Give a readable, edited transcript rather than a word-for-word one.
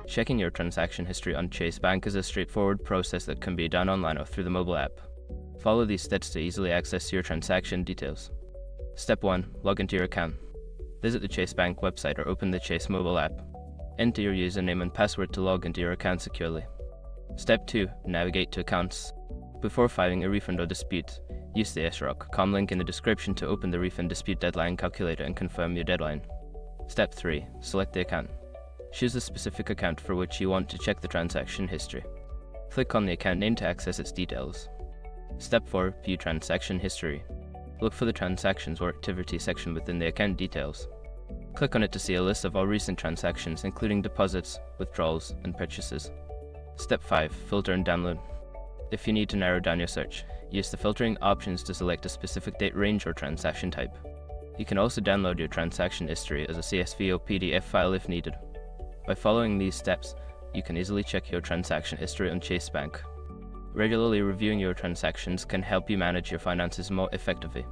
Checking your transaction history on Chase Bank is a straightforward process that can be done online or through the mobile app. Follow these steps to easily access your transaction details. Step 1. Log into your account. Visit the Chase Bank website or open the Chase mobile app. Enter your username and password to log into your account securely. Step 2. Navigate to Accounts. Before filing a refund or dispute, use the sroc.com link in the description to open the refund dispute deadline calculator and confirm your deadline. Step 3. Select the account. Choose the specific account for which you want to check the transaction history. Click on the account name to access its details. Step 4. View transaction history. Look for the Transactions or Activity section within the account details. Click on it to see a list of all recent transactions, including deposits, withdrawals, and purchases. Step 5. Filter and download. If you need to narrow down your search, use the filtering options to select a specific date range or transaction type. You can also download your transaction history as a CSV or PDF file if needed. By following these steps, you can easily check your transaction history on Chase Bank. Regularly reviewing your transactions can help you manage your finances more effectively.